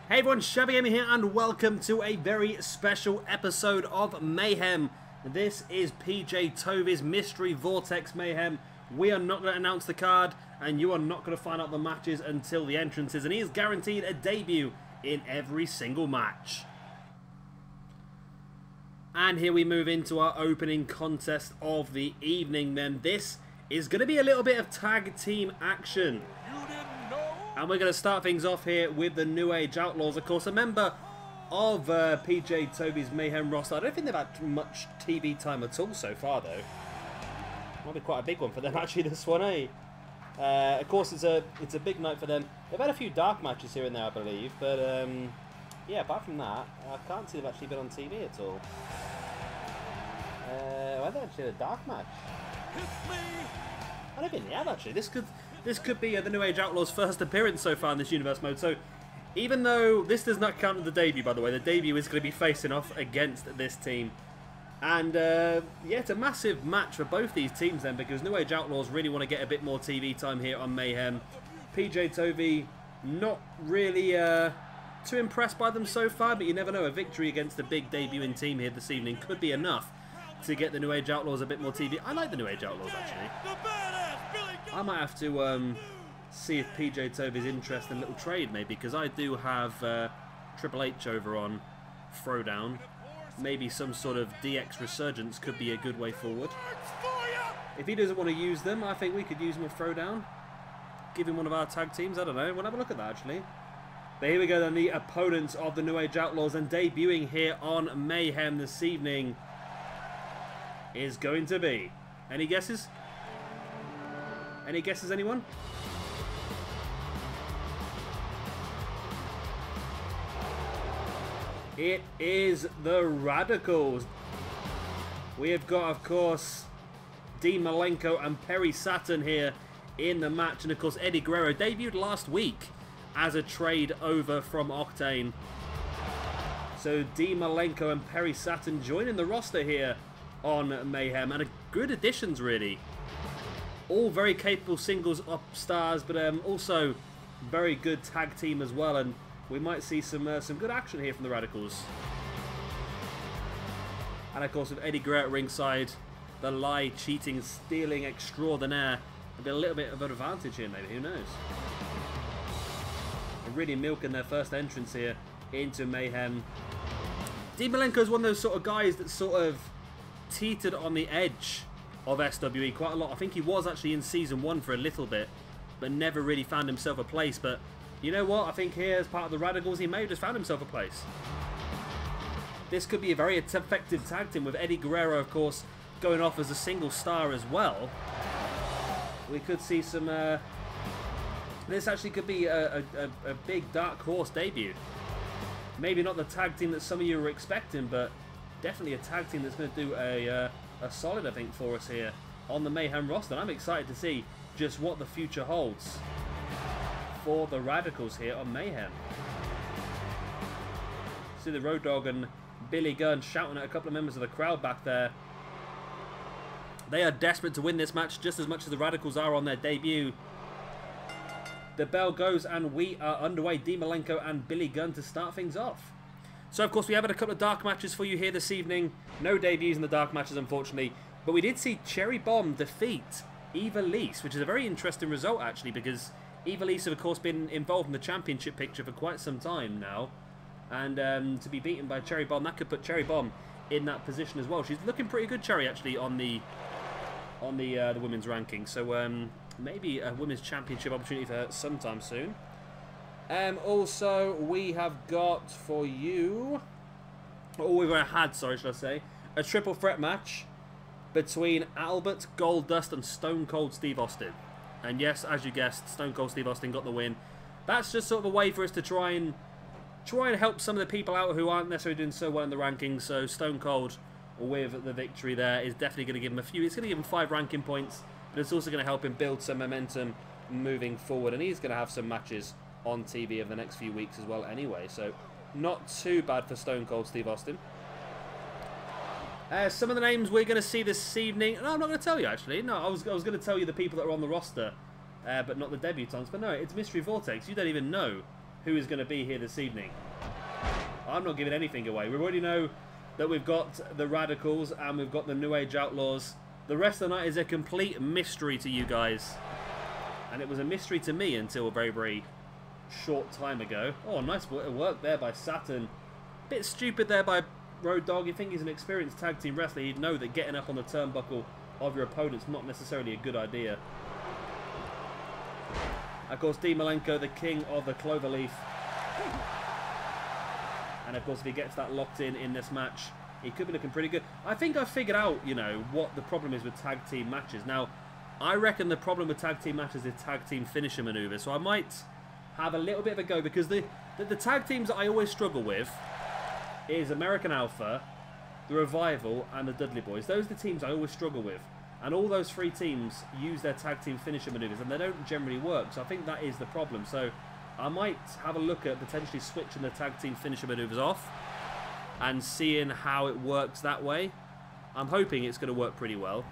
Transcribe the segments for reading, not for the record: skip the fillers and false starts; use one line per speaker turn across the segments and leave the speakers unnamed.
Hey everyone, Shabby Gamer here and welcome to a very special episode of Mayhem. This is PJ Tovey's Mystery Vortex Mayhem. We are not going to announce the card and you are not going to find out the matches until the entrances, and he is guaranteed a debut in every single match. And here we move into our opening contest of the evening then. This is going to be a little bit of tag team action. And we're going to start things off here with the New Age Outlaws, of course, a member of PJ Tovey's Mayhem roster. I don't think they've had much TV time at all so far, though. Might be quite a big one for them, actually, this one, eh? Of course, it's a big night for them. They've had a few dark matches here and there, I believe, but yeah, apart from that, I can't see they've actually been on TV at all. Well, they actually had a dark match. I don't think they have, actually. This could be the New Age Outlaws' first appearance so far in this universe mode. So, even though this does not count as the debut, by the way, the debut is going to be facing off against this team. And, yeah, it's a massive match for both these teams then, because New Age Outlaws really want to get a bit more TV time here on Mayhem. PJ Tovey, not really too impressed by them so far, but you never know. A victory against a big debuting team here this evening could be enough to get the New Age Outlaws a bit more TV. I like the New Age Outlaws, actually. I might have to see if PJ Tovey's interested in a little trade, maybe, because I do have Triple H over on Throwdown. Maybe some sort of DX Resurgence could be a good way forward. If he doesn't want to use them, I think we could use him with Throwdown. Give him one of our tag teams, I don't know. We'll have a look at that, actually. But here we go, then, the opponents of the New Age Outlaws, and debuting here on Mayhem this evening is going to be... Any guesses? Any guesses, anyone? It is the Radicals. We have got, of course, Dean Malenko and Perry Saturn here in the match. And, of course, Eddie Guerrero debuted last week as a trade over from Octane. So, Dean Malenko and Perry Saturn joining the roster here on Mayhem. And good additions, really. All very capable singles up stars, but also very good tag team as well, and we might see some good action here from the Radicals. And of course, with Eddie Guerrero at ringside, the lie, cheating, stealing extraordinaire, there'll be a little bit of an advantage here, maybe. Who knows? They're really milking their first entrance here into Mayhem. Dean Malenko is one of those sort of guys that sort of teetered on the edge of SWE quite a lot. I think he was actually in Season 1 for a little bit, but never really found himself a place. But you know what? I think here, as part of the Radicals, he may have just found himself a place. This could be a very effective tag team, with Eddie Guerrero, of course, going off as a single star as well. We could see some... this actually could be a big dark horse debut. Maybe not the tag team that some of you were expecting, but definitely a tag team that's going to do a solid, I think, for us here on the Mayhem roster. And I'm excited to see just what the future holds for the Radicals here on Mayhem. See the Road Dogg and Billy Gunn shouting at a couple of members of the crowd back there. They are desperate to win this match just as much as the Radicals are on their debut. The bell goes and we are underway. Dean Malenko and Billy Gunn to start things off. So, of course, we have had a couple of dark matches for you here this evening. No debuts in the dark matches, unfortunately. But we did see Cherry Bomb defeat Eva Lise, which is a very interesting result, actually, because Eva Lise have, of course, been involved in the championship picture for quite some time now. And to be beaten by Cherry Bomb, that could put Cherry Bomb in that position as well. She's looking pretty good, Cherry, actually, on the women's ranking. So, maybe a women's championship opportunity for her sometime soon. Also, we have got for you... Oh, we've had, sorry, should I say, a triple threat match between Albert, Goldust, and Stone Cold Steve Austin. And yes, as you guessed, Stone Cold Steve Austin got the win. That's just sort of a way for us to try and help some of the people out who aren't necessarily doing so well in the rankings. So Stone Cold, with the victory there, is definitely going to give him a few. It's going to give him 5 ranking points, but it's also going to help him build some momentum moving forward. And he's going to have some matches on TV over the next few weeks as well anyway. So not too bad for Stone Cold Steve Austin. Some of the names we're going to see this evening. No, I'm not going to tell you, actually. No, I was going to tell you the people that are on the roster, but not the debutants. But no, it's Mystery Vortex. You don't even know who is going to be here this evening. I'm not giving anything away. We already know that we've got the Radicals and we've got the New Age Outlaws. The rest of the night is a complete mystery to you guys. And it was a mystery to me until a very, very short time ago. Oh, nice work there by Saturn. Bit stupid there by Road Dogg. You think he's an experienced tag team wrestler, he'd know that getting up on the turnbuckle of your opponent's not necessarily a good idea. Of course, Dean Malenko, the king of the Cloverleaf. And of course, if he gets that locked in this match, he could be looking pretty good. I think I figured out, you know, what the problem is with tag team matches. Now, I reckon the problem with tag team matches is tag team finisher maneuvers. So I might have a little bit of a go, because the tag teams that I always struggle with is American Alpha, the Revival, and the Dudley Boys. Those are the teams I always struggle with. And all those 3 teams use their tag team finisher maneuvers, and they don't generally work. So I think that is the problem. So I might have a look at potentially switching the tag team finisher maneuvers off and seeing how it works that way. I'm hoping it's going to work pretty well.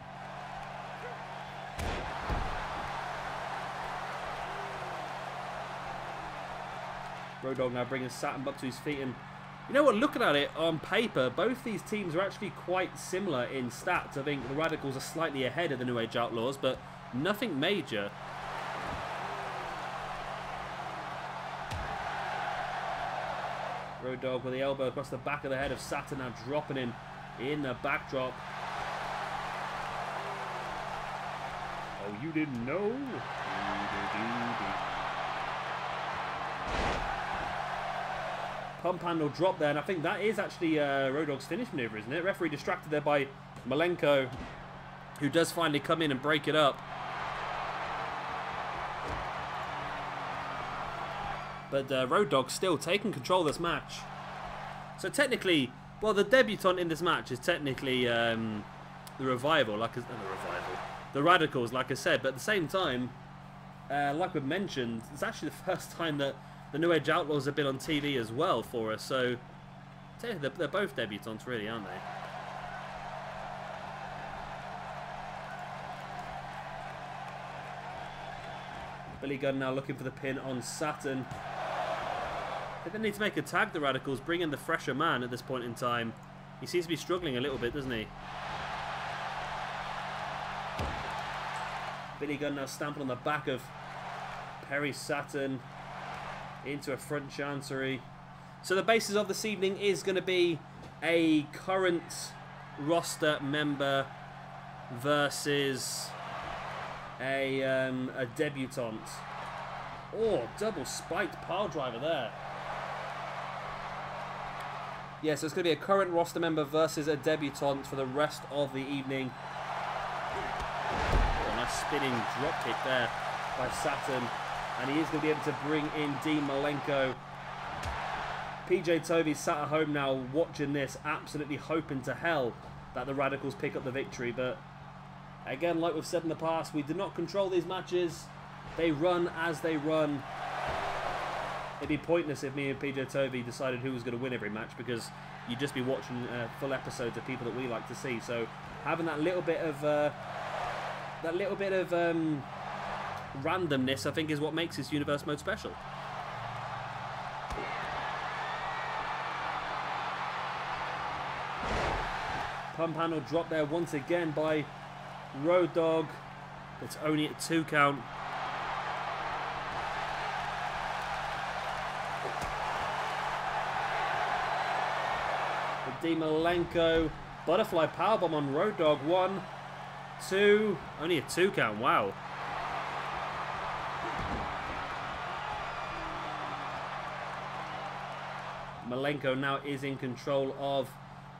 Road Dogg now bringing Saturn up to his feet, and you know what, looking at it on paper, both these teams are actually quite similar in stats. I think the Radicals are slightly ahead of the New Age Outlaws, but nothing major. Road Dogg with the elbow across the back of the head of Saturn, now dropping him in the backdrop. Oh, you didn't know? Pump handle drop there, and I think that is actually Road Dogg's finish maneuver, isn't it? Referee distracted there by Malenko, who does finally come in and break it up. But Road Dogg still taking control of this match. So technically, well, the debutant in this match is technically the Revival, the Radicals, like I said. But at the same time, like we've mentioned, it's actually the first time that the New Age Outlaws have been on TV as well for us. So they're both debutants, really, aren't they? Billy Gunn now looking for the pin on Saturn. They need to make a tag, the Radicals, bring in the fresher man at this point in time. He seems to be struggling a little bit, doesn't he? Billy Gunn now stamping on the back of Perry Saturn into a front chancery. So the basis of this evening is going to be a current roster member versus a debutante. Oh, double spiked pile driver there. Yeah, so it's going to be a current roster member versus a debutante for the rest of the evening. Oh, a nice spinning dropkick there by Saturn. And he is going to be able to bring in Dean Malenko. PJ Tovey sat at home now watching this, absolutely hoping to hell that the Radicals pick up the victory. But again, like we've said in the past, we do not control these matches. They run as they run. It'd be pointless if me and PJ Tovey decided who was going to win every match, because you'd just be watching full episodes of people that we like to see. So having that little bit of randomness, I think, is what makes this universe mode special. Pump handle drop there once again by Road Dogg. It's only a 2 count. Dean Malenko, butterfly powerbomb on Road Dogg. 1, 2, only a 2 count. Wow. Malenko now is in control of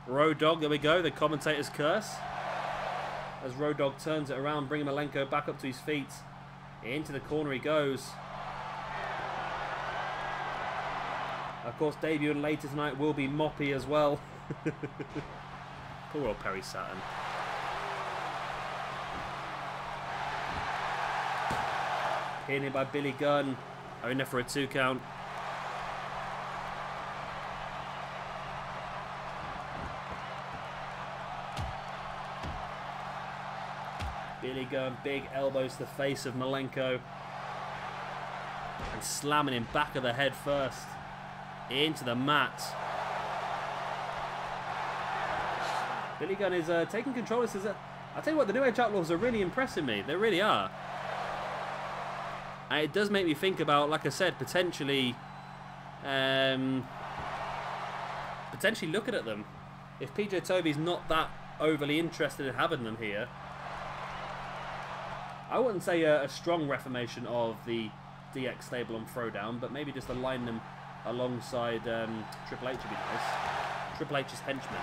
Road Dogg. There we go, the commentator's curse. As Road Dogg turns it around, bringing Malenko back up to his feet. Into the corner he goes. Of course, debuting later tonight will be Moppy as well. Poor old Perry Saturn. Hit in by Billy Gunn. Only there for a 2 count. Billy Gunn, big elbows to the face of Malenko. And slamming him back of the head first. Into the mat. Billy Gunn is taking control. This is I tell you what, the New Age Outlaws are really impressing me. They really are. And it does make me think about, like I said, potentially looking at them. If PJ Toby's not that overly interested in having them here, I wouldn't say a strong reformation of the DX stable on Throwdown, but maybe just align them alongside Triple H would be nice. Triple H's henchman.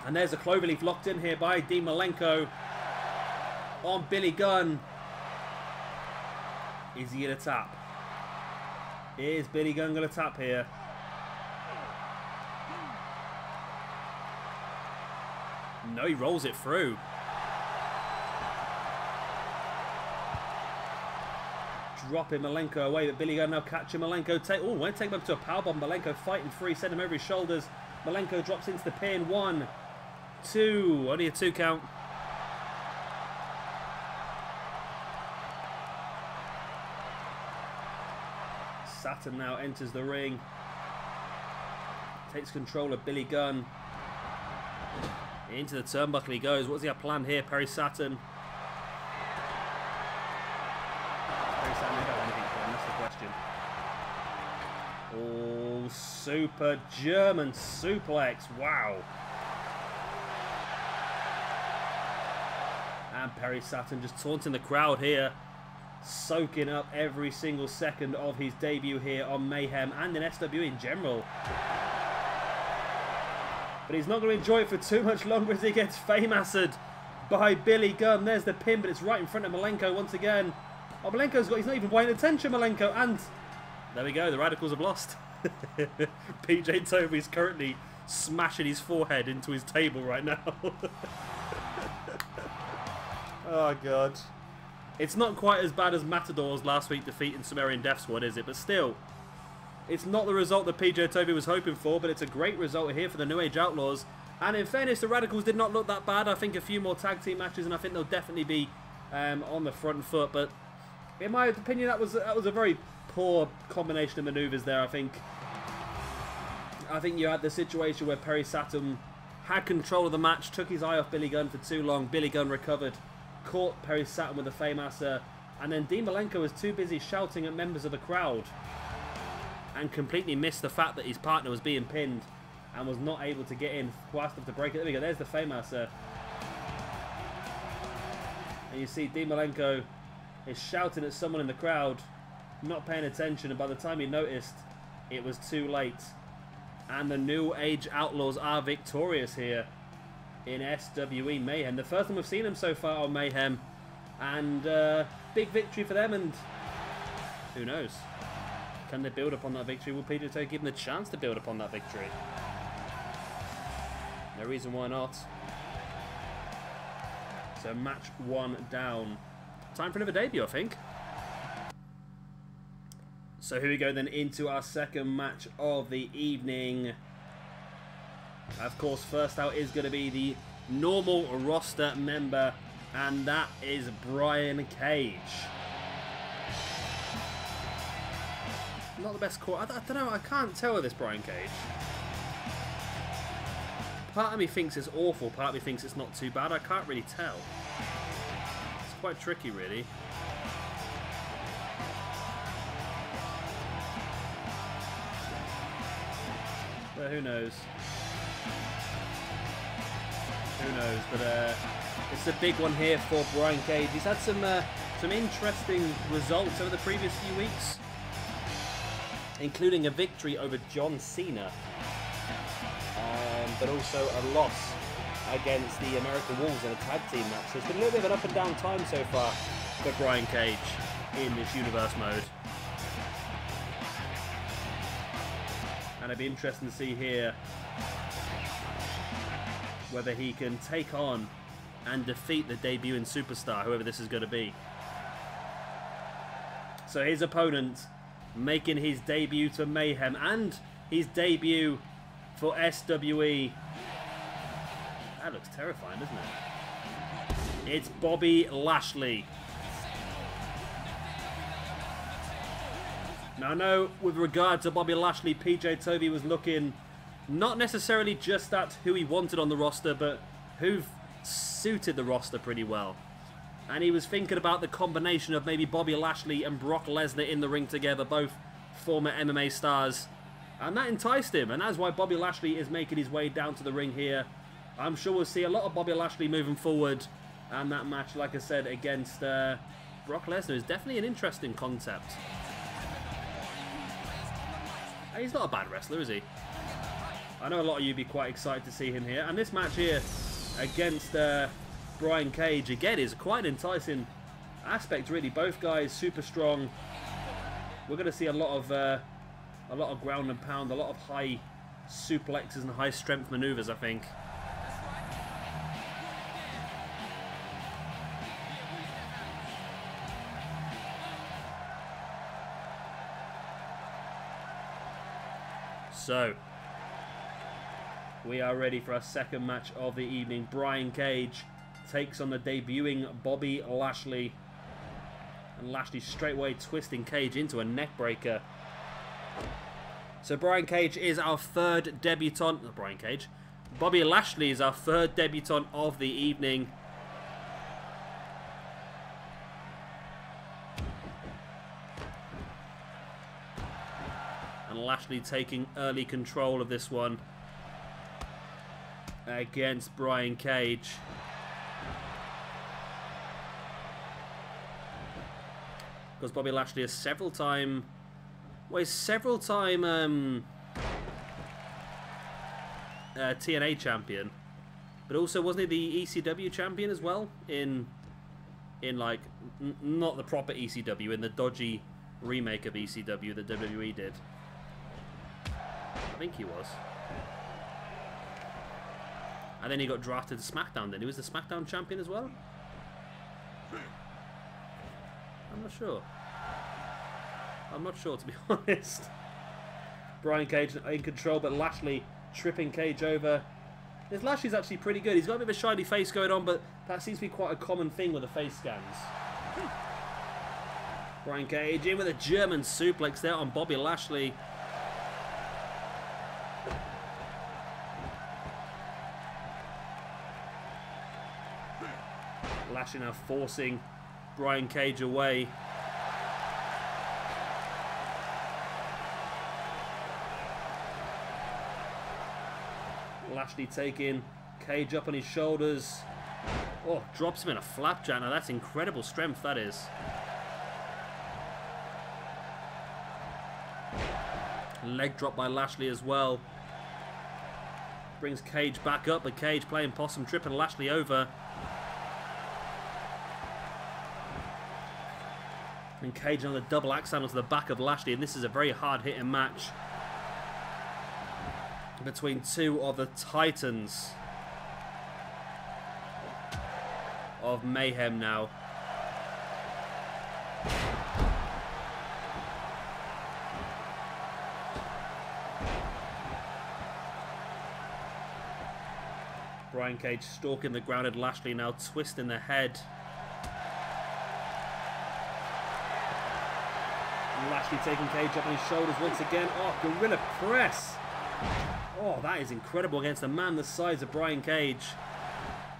And there's a cloverleaf locked in here by Dean Malenko on Billy Gunn. Is he going to tap? Is Billy Gunn going to tap here? No, he rolls it through. Dropping Malenko away, but Billy Gunn now catching Malenko. Won't take him up to a powerbomb. Malenko fighting free, send him over his shoulders. Malenko drops into the pin. 1, 2, only a 2 count. Saturn now enters the ring. Takes control of Billy Gunn. Into the turnbuckle he goes. What does he have planned here, Perry Saturn? Perry Saturn never had anything for him, that's the question. Oh, super German suplex. Wow. And Perry Saturn just taunting the crowd here. Soaking up every single second of his debut here on Mayhem and in SWE in general. But he's not going to enjoy it for too much longer as he gets fame-assered by Billy Gunn. There's the pin, but it's right in front of Malenko once again. Oh, he's not even paying attention, Malenko. And there we go, the Radicals have lost. PJ Toby's currently smashing his forehead into his table right now. Oh, God. It's not quite as bad as Matador's last week defeating Sumerian Death Squad, is it? But still, it's not the result that PJ Toby was hoping for, but it's a great result here for the New Age Outlaws. And in fairness, the Radicals did not look that bad. I think a few more tag team matches, and I think they'll definitely be on the front foot. But in my opinion, that was a very poor combination of manoeuvres there, I think. I think you had the situation where Perry Saturn had control of the match, took his eye off Billy Gunn for too long. Billy Gunn recovered, caught Perry Saturn with a Fame-Asser, and then Dean Malenko was too busy shouting at members of the crowd and completely missed the fact that his partner was being pinned and was not able to get in fast enough to break it. There we go, there's the Fame-Asser. And you see Dean Malenko is shouting at someone in the crowd, not paying attention, and by the time he noticed, it was too late. And the New Age Outlaws are victorious here in SWE Mayhem. The first time we've seen them so far on Mayhem. And big victory for them, and who knows? Can they build upon that victory? Will PJ Toby give them the chance to build upon that victory? No reason why not. So match 1 down. Time for another debut, I think. So here we go then into our second match of the evening. Of course, first out is going to be the normal roster member, and that is Brian Cage. Not the best core. I don't know. I can't tell with this Brian Cage. Part of me thinks it's awful. Part of me thinks it's not too bad. I can't really tell. It's quite tricky, really. But who knows? Who knows? But it's a big one here for Brian Cage. He's had some interesting results over the previous few weeks, including a victory over John Cena, but also a loss against the American Wolves in a tag team match. So it's been a little bit of an up and down time so far for Brian Cage in this universe mode. And it'd be interesting to see here whether he can take on and defeat the debuting superstar, whoever this is going to be. So his opponent making his debut to Mayhem and his debut for SWE. That looks terrifying, doesn't it? It's Bobby Lashley. Now I know with regard to Bobby Lashley, PJ Toby was looking not necessarily just at who he wanted on the roster, but who suited the roster pretty well. And he was thinking about the combination of maybe Bobby Lashley and Brock Lesnar in the ring together, both former MMA stars. And that enticed him, and that's why Bobby Lashley is making his way down to the ring here. I'm sure we'll see a lot of Bobby Lashley moving forward. And that match, like I said, against Brock Lesnar is definitely an interesting concept. And he's not a bad wrestler, is he? I know a lot of you would be quite excited to see him here. And this match here against Brian Cage, again, is quite an enticing aspect, really. Both guys super strong. We're going to see a lot of ground and pound, a lot of high suplexes and high strength maneuvers, I think. So, we are ready for our second match of the evening. Brian Cage takes on the debuting Bobby Lashley. And Lashley straight away twisting Cage into a neck breaker. So Brian Cage is our third debutant. Not Brian Cage. Bobby Lashley is our third debutant of the evening. And Lashley taking early control of this one against Brian Cage. Because Bobby Lashley is several time TNA champion, but also wasn't he the ECW champion as well in like not the proper ECW, in the dodgy remake of ECW that WWE did. I think he was. And then he got drafted to SmackDown then. He was the SmackDown champion as well? I'm not sure. I'm not sure, to be honest. Brian Cage in control, but Lashley tripping Cage over. This Lashley's actually pretty good. He's got a bit of a shiny face going on, but that seems to be quite a common thing with the face scans. Brian Cage in with a German suplex there on Bobby Lashley. Lashley now forcing Brian Cage away. Lashley taking Cage up on his shoulders. Oh, drops him in a flapjack. Now that's incredible strength, that is. Leg drop by Lashley as well. Brings Cage back up, but Cage playing possum, tripping Lashley over. And Cage on the double axe handle to the back of Lashley, and this is a very hard-hitting match between two of the titans of Mayhem now. Brian Cage stalking the grounded Lashley, now twisting the head. Lashley taking Cage up on his shoulders once again. Oh, gorilla press. Oh, that is incredible against a man the size of Brian Cage.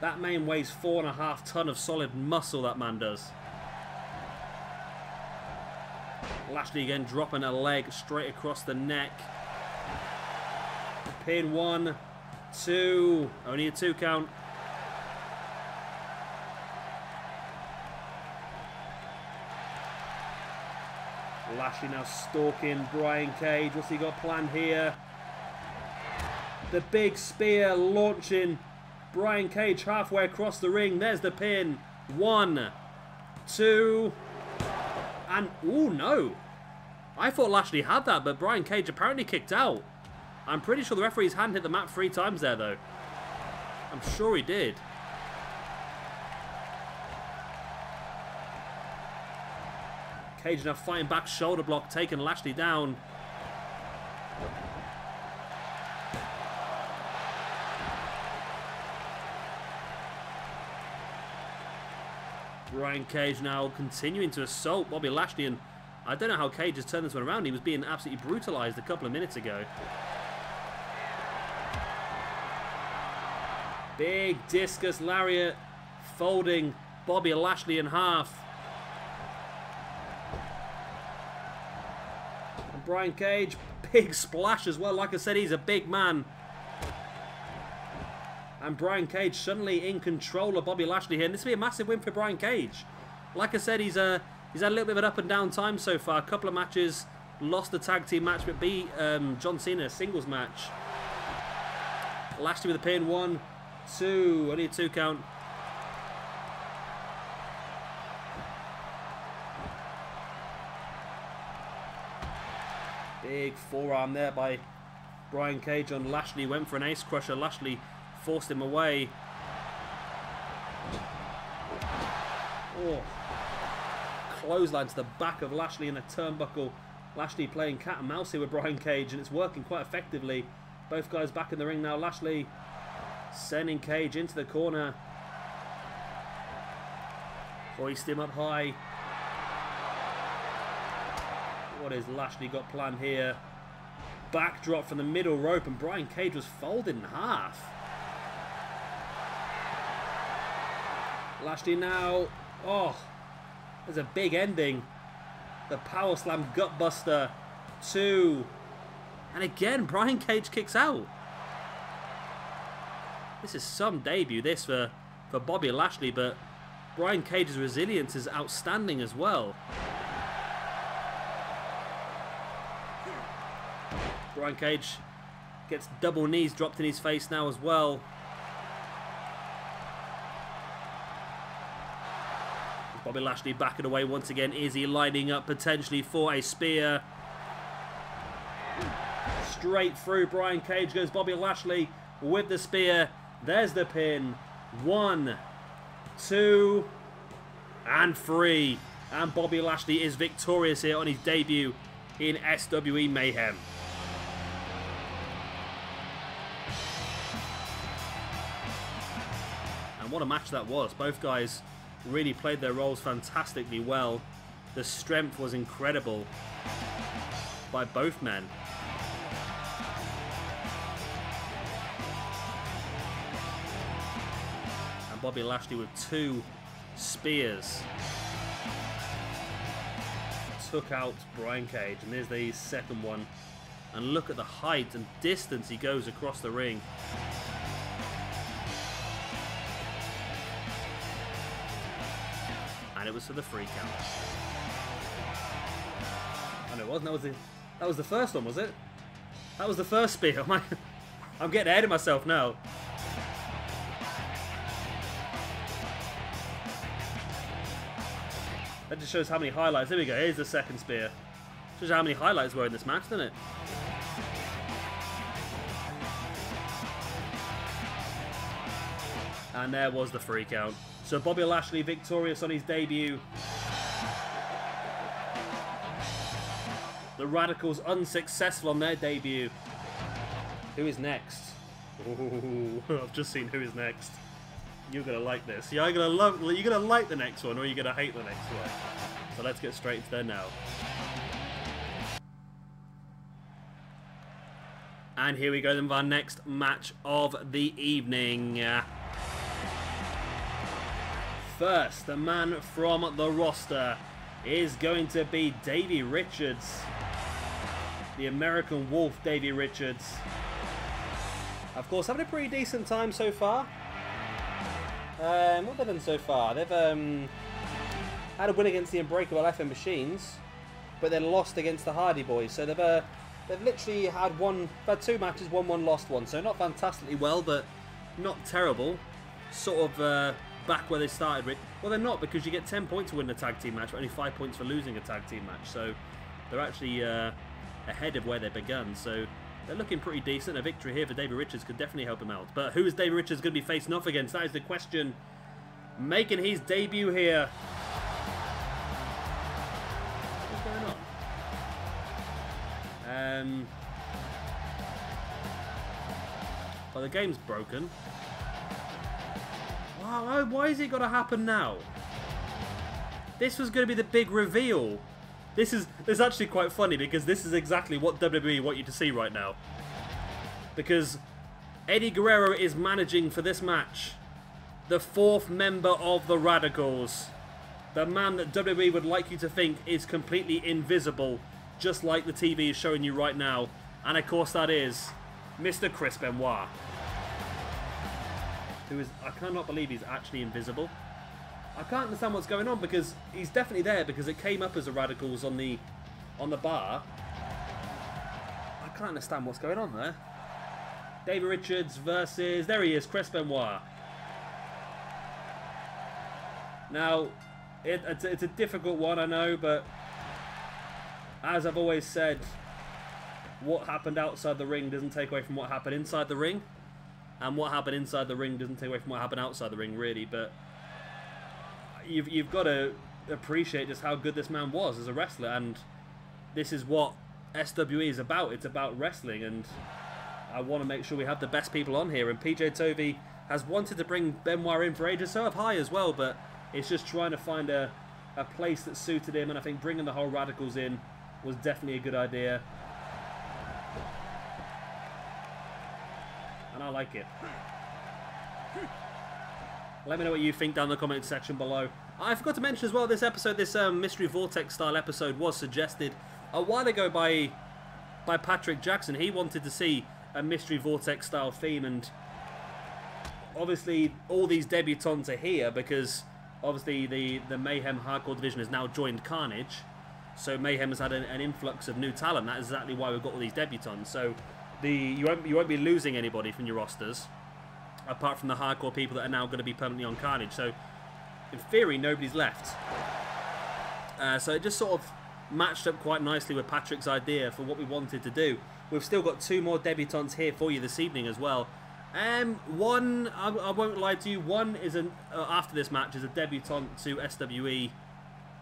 That man weighs 4.5 tons of solid muscle, that man does. Lashley again dropping a leg straight across the neck. Pin 1, 2. Only a 2 count. Lashley now stalking Brian Cage. What's he got planned here? The big spear launching Brian Cage halfway across the ring. There's the pin. 1, 2, and oh no. I thought Lashley had that, but Brian Cage apparently kicked out. I'm pretty sure the referee's hand hit the mat 3 times there though. I'm sure he did. Cage now fighting back, shoulder block, taking Lashley down. Brian Cage now continuing to assault Bobby Lashley, and I don't know how Cage has turned this one around. He was being absolutely brutalized a couple of minutes ago. Big discus lariat, folding Bobby Lashley in half. And Brian Cage, big splash as well. Like I said, he's a big man. And Brian Cage suddenly in control of Bobby Lashley here. And this will be a massive win for Brian Cage. Like I said, he's had a little bit of an up and down time so far. A couple of matches, lost the tag team match, but beat John Cena in a singles match. Lashley with a pin. 1, 2, only a 2 count. Big forearm there by Brian Cage on Lashley. Went for an ace crusher. Lashley forced him away. Oh. Clothesline to the back of Lashley in a turnbuckle. Lashley playing cat and mouse here with Brian Cage, and it's working quite effectively. Both guys back in the ring now. Lashley sending Cage into the corner. Hoist him up high. What has Lashley got planned here? Backdrop from the middle rope, and Brian Cage was folded in half. Lashley now. Oh, there's a big ending. The power slam gutbuster. 2. And again, Brian Cage kicks out. This is some debut, this, for Bobby Lashley, but Brian Cage's resilience is outstanding as well. Brian Cage gets double knees dropped in his face now as well. Bobby Lashley backing away once again. Is he lining up potentially for a spear? Straight through Brian Cage goes Bobby Lashley with the spear. There's the pin. 1, 2, and 3. And Bobby Lashley is victorious here on his debut in SWE Mayhem. And what a match that was. Both guys really played their roles fantastically well. The strength was incredible by both men. And Bobby Lashley with 2 spears took out Brian Cage. And there's the second one. And look at the height and distance he goes across the ring. And it was for the 3 count. Oh no, it wasn't. That was the first one, was it? That was the first spear. I'm getting ahead of myself now. That just shows how many highlights. There we go. Here's the second spear. Shows how many highlights were in this match, doesn't it? And there was the 3 count. So Bobby Lashley victorious on his debut. The Radicals unsuccessful on their debut. Who is next? Ooh, I've just seen who is next. You're gonna like this. You're gonna like the next one, or you're gonna hate the next one. So let's get straight into there now. And here we go then with our next match of the evening. First, the man from the roster is going to be Davey Richards. The American Wolf, Davey Richards. Of course, having a pretty decent time so far. What have they done so far? They've had a win against the Unbreakable FM Machines, but then lost against the Hardy Boys. So they've literally had two matches, won one, lost one. So not fantastically well, but not terrible. Sort of back where they started with. Well, they're not, because you get 10 points to win a tag team match, but only 5 points for losing a tag team match. So they're actually ahead of where they begun. So they're looking pretty decent. A victory here for Davey Richards could definitely help him out. But who is Davey Richards going to be facing off against? That is the question. Making his debut here. What's going on? Well, the game's broken. Wow, why is it got to happen now? This was going to be the big reveal. This is actually quite funny, because this is exactly what WWE want you to see right now. Because Eddie Guerrero is managing for this match the 4th member of the Radicals. The man that WWE would like you to think is completely invisible, just like the TV is showing you right now. And of course that is Mr. Chris Benoit. I cannot believe he's actually invisible. I can't understand what's going on, because he's definitely there, because it came up as the Radicals on the bar. I can't understand what's going on there. Davey Richards versus, there he is, Chris Benoit. Now, it's a difficult one, I know, but as I've always said, what happened outside the ring doesn't take away from what happened inside the ring. And what happened inside the ring doesn't take away from what happened outside the ring, really. But you've got to appreciate just how good this man was as a wrestler. And this is what SWE is about. It's about wrestling. And I want to make sure we have the best people on here. And PJ Tovey has wanted to bring Benoit in for ages. So have I as well. But it's just trying to find a place that suited him. And I think bringing the whole Radicals in was definitely a good idea. And I like it. Let me know what you think down in the comment section below. I forgot to mention as well, this episode, this Mystery Vortex style episode was suggested a while ago by Patrick Jackson. He wanted to see a Mystery Vortex style theme, and obviously all these debutantes are here because obviously the Mayhem Hardcore division has now joined Carnage. So Mayhem has had an influx of new talent. That is exactly why we've got all these debutantes. So you won't be losing anybody from your rosters, apart from the hardcore people that are now going to be permanently on Carnage. So, in theory, nobody's left. So it just sort of matched up quite nicely with Patrick's idea for what we wanted to do. We've still got 2 more debutantes here for you this evening as well. One, I won't lie to you, one is after this match is a debutant to SWE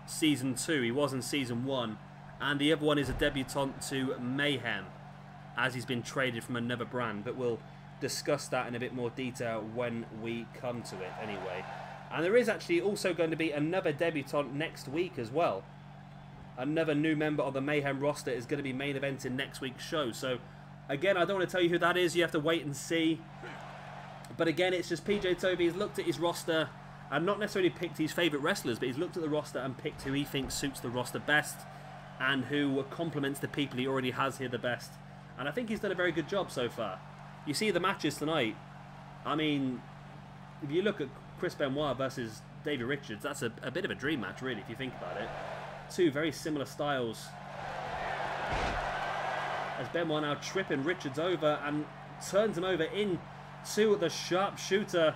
Season 2. He was in Season 1. And the other one is a debutant to Mayhem, as he's been traded from another brand, but we'll discuss that in a bit more detail when we come to it anyway. And there is actually also going to be another debutant next week as well. Another new member of the Mayhem roster is going to be main eventing next week's show. So again, I don't want to tell you who that is, you have to wait and see. But again, it's just PJ Tovey's looked at his roster and not necessarily picked his favourite wrestlers, but he's looked at the roster and picked who he thinks suits the roster best and who complements the people he already has here the best. And I think he's done a very good job so far. You see the matches tonight. I mean, if you look at Chris Benoit versus Davey Richards, that's a bit of a dream match, really, if you think about it. 2 very similar styles. As Benoit now tripping Richards over and turns him over into the sharpshooter.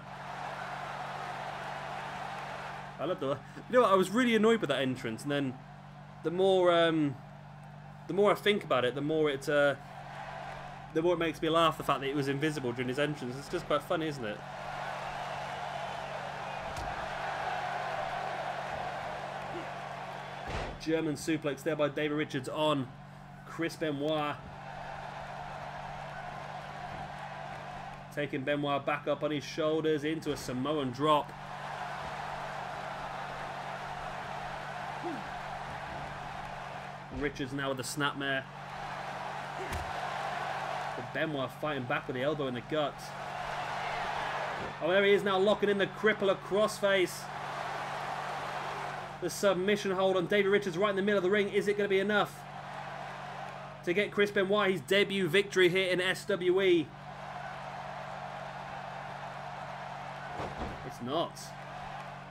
I love the... You know what, I was really annoyed with that entrance, and then the more I think about it, the more it makes me laugh, the fact that it was invisible during his entrance. It's just quite funny, isn't it? German suplex there by Davey Richards on Chris Benoit. Taking Benoit back up on his shoulders into a Samoan drop. Richards now with the snapmare. But Benoit fighting back with the elbow in the gut. Oh, there he is now locking in the crippler crossface. The submission hold on David Richards right in the middle of the ring. Is it going to be enough to get Chris Benoit his debut victory here in SWE? It's not.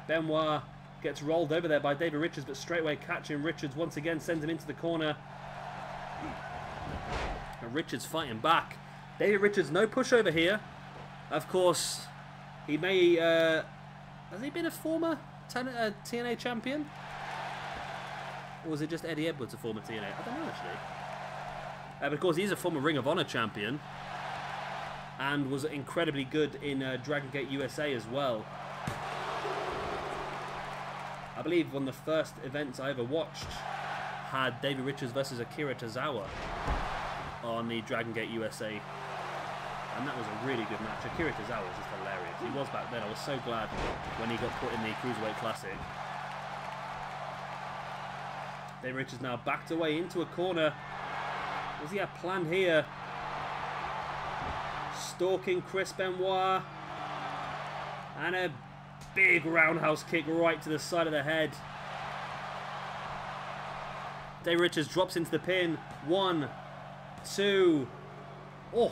Benoit gets rolled over there by David Richards, but straight away catching Richards once again, sends him into the corner. And Richards fighting back. David Richards, no pushover here. Of course, he may... has he been a former TNA champion? Or was it just Eddie Edwards, a former TNA? I don't know, actually. But of course, he's a former Ring of Honor champion. And was incredibly good in Dragon Gate USA as well. I believe one of the first events I ever watched had David Richards versus Akira Tozawa on the Dragon Gate USA. And that was a really good match. Akira Tozawa was just hilarious. He was back then. I was so glad when he got put in the Cruiserweight Classic. David Richards now backed away into a corner. What does he have planned here? Stalking Chris Benoit. And a big roundhouse kick right to the side of the head. David Richards drops into the pin. 1, 2. Oh.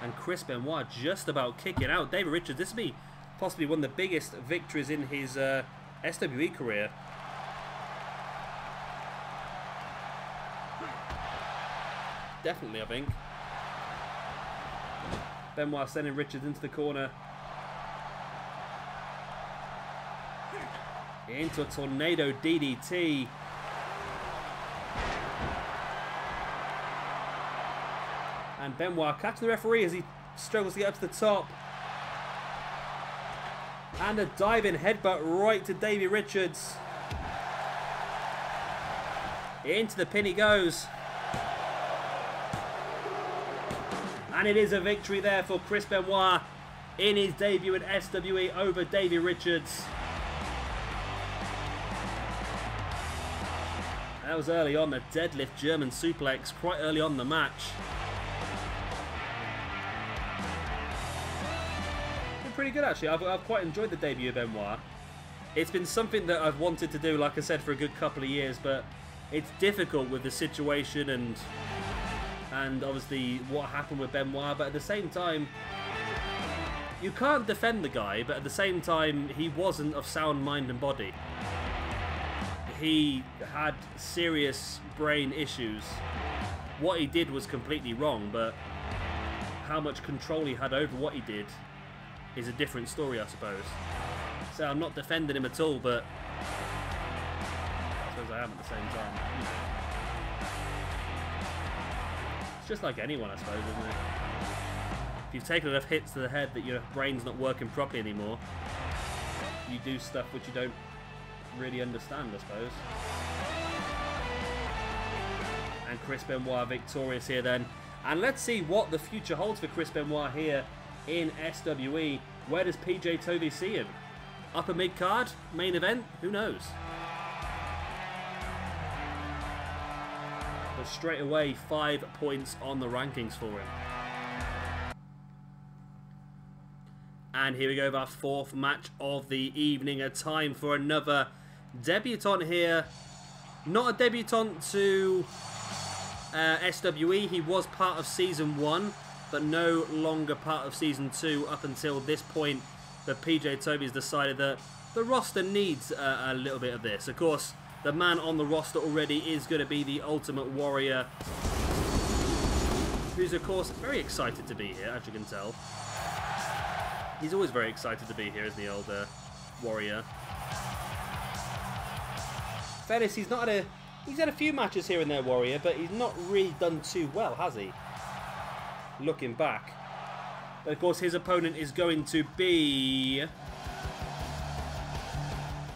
And Chris Benoit just about kicking out. David Richards, this will be possibly one of the biggest victories in his SWE career. Definitely, I think. Benoit sending Richards into the corner. Into a tornado DDT. And Benoit catching the referee as he struggles to get up to the top. And a diving headbutt right to Davey Richards. Into the pin he goes. And it is a victory there for Chris Benoit in his debut at SWE over Davey Richards. That was early on, the deadlift German suplex, quite early on in the match. Been pretty good actually, I've quite enjoyed the debut of Benoit. It's been something that I've wanted to do, like I said, for a good couple of years, but it's difficult with the situation and obviously what happened with Benoit, but at the same time, you can't defend the guy, but at the same time, he wasn't of sound mind and body. He had serious brain issues. What he did was completely wrong, but how much control he had over what he did is a different story, I suppose. So I'm not defending him at all, but I suppose I am at the same time. It's just like anyone, I suppose, isn't it? If you've taken enough hits to the head that your brain's not working properly anymore, you do stuff which you don't really understand, I suppose. And Chris Benoit victorious here then. And let's see what the future holds for Chris Benoit here in SWE. Where does PJ Tovey see him? Upper mid-card? Main event? Who knows? But straight away, 5 points on the rankings for him. And here we go with our 4th match of the evening. A time for another debutant here. Not a debutant to SWE. He was part of Season 1, but no longer part of Season 2 up until this point. But PJ Tovey's decided that the roster needs a little bit of this. Of course, the man on the roster already is going to be the Ultimate Warrior, who's, of course, very excited to be here, as you can tell. He's always very excited to be here, isn't he, old Warrior? Fairness, he's had a few matches here and there, Warrior, but he's not really done too well, has he? Looking back. But of course, his opponent is going to be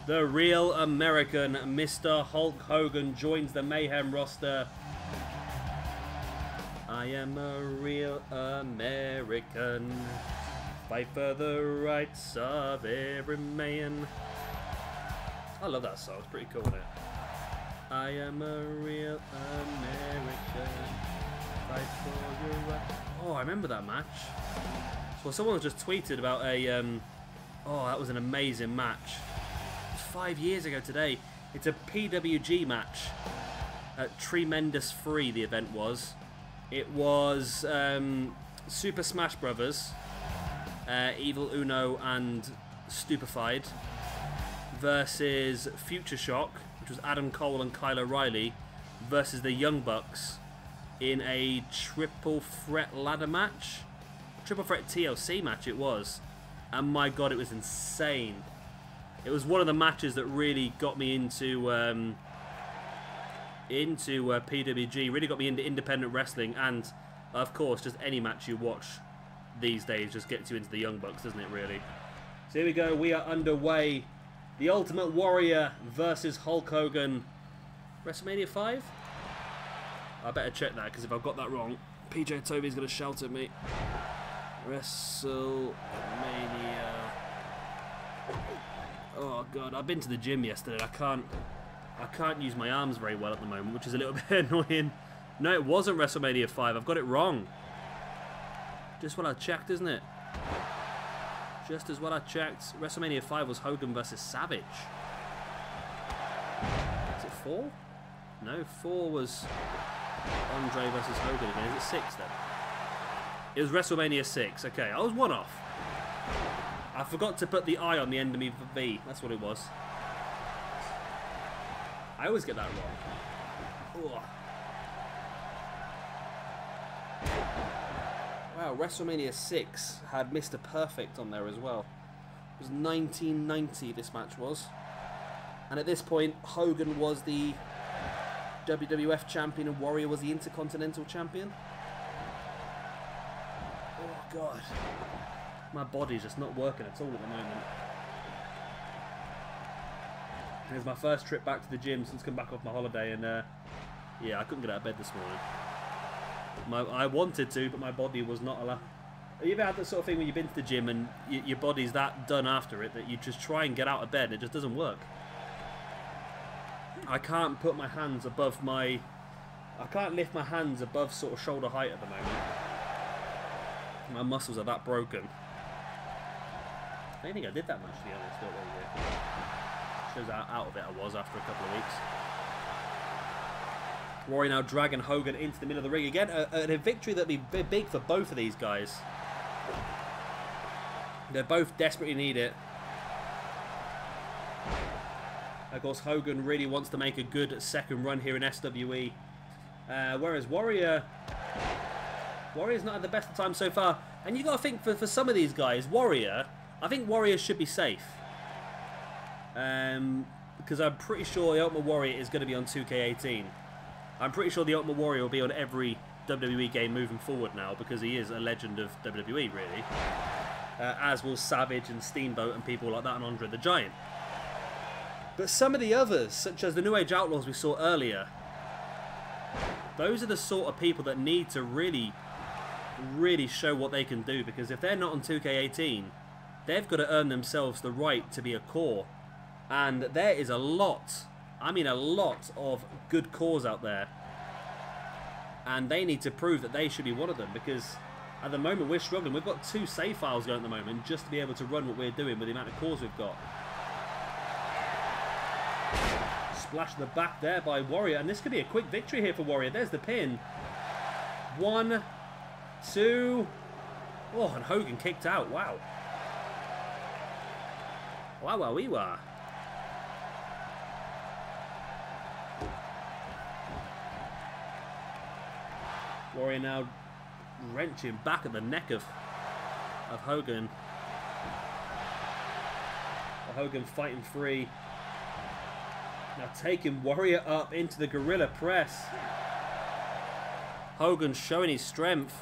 the Real American Mr. Hulk Hogan. Joins the Mayhem roster. I am a real American. Fight for the rights of every man. I love that song. It's pretty cool, isn't it? I am a real American. Fight for your rights. Oh, I remember that match. So someone just tweeted about a... oh, that was an amazing match. It was 5 years ago today. It's a PWG match. Tremendous Free, the event was. It was Super Smash Brothers, Evil Uno and Stupefied versus Future Shock, which was Adam Cole and Kyle O'Reilly, versus the Young Bucks in a triple threat ladder match. Triple threat TLC match it was. And my god, it was insane. It was one of the matches that really got me into PWG, really got me into independent wrestling, and of course just any match you watch these days just gets you into the Young Bucks, doesn't it really? So here we go, we are underway. The Ultimate Warrior versus Hulk Hogan. WrestleMania 5? I better check that, because if I've got that wrong, PJ Toby's going to shout at me. WrestleMania. Oh god, I've been to the gym yesterday. I can't use my arms very well at the moment, which is a little bit annoying. No, it wasn't WrestleMania 5. I've got it wrong. Just what I checked, isn't it? Just as what I checked. WrestleMania 5 was Hogan versus Savage. Is it 4? No, 4 was Andre versus Hogan again. Is it 6 then? It was WrestleMania 6. Okay, I was one off. I forgot to put the I on the end of me V. That's what it was. I always get that wrong. Ugh. Wow, WrestleMania 6 had Mr. Perfect on there as well. It was 1990 this match was. And at this point, Hogan was the WWF champion and Warrior was the Intercontinental champion. Oh god. My body's just not working at all at the moment. It was my first trip back to the gym since come back off my holiday, and yeah, I couldn't get out of bed this morning. I wanted to, but my body was not allowed. Have you ever had that sort of thing when you've been to the gym and your body's that done after it that you just try and get out of bed and it just doesn't work? I can't put my hands above my... I can't lift my hands above sort of shoulder height at the moment. My muscles are that broken. I don't think I did that much, to be honest. Shows how out of it I was after a couple of weeks. Warrior now dragging Hogan into the middle of the ring again. A victory that'd be big for both of these guys. They both desperately need it. Of course, Hogan really wants to make a good second run here in SWE. Whereas Warrior's not had the best of time so far. And you got to think for some of these guys, I think Warrior should be safe. Because I'm pretty sure the Ultimate Warrior is going to be on 2K18. I'm pretty sure the Ultimate Warrior will be on every WWE game moving forward now, because he is a legend of WWE, really. As will Savage and Steamboat and people like that, and Andre the Giant. But some of the others, such as the New Age Outlaws we saw earlier, those are the sort of people that need to really show what they can do, because if they're not on 2K18, they've got to earn themselves the right to be a core. And there is a lot, I mean a lot of good cores out there. And they need to prove that they should be one of them, because at the moment we're struggling. We've got 2 save files going at the moment just to be able to run what we're doing with the amount of cores we've got. Splash to the back there by Warrior, and this could be a quick victory here for Warrior. There's the pin. 1, 2. Oh, and Hogan kicked out. Wow. Wow, wow, wee wah. Warrior now wrenching back at the neck of Hogan. Hogan fighting free. Now taking Warrior up into the gorilla press. Hogan showing his strength.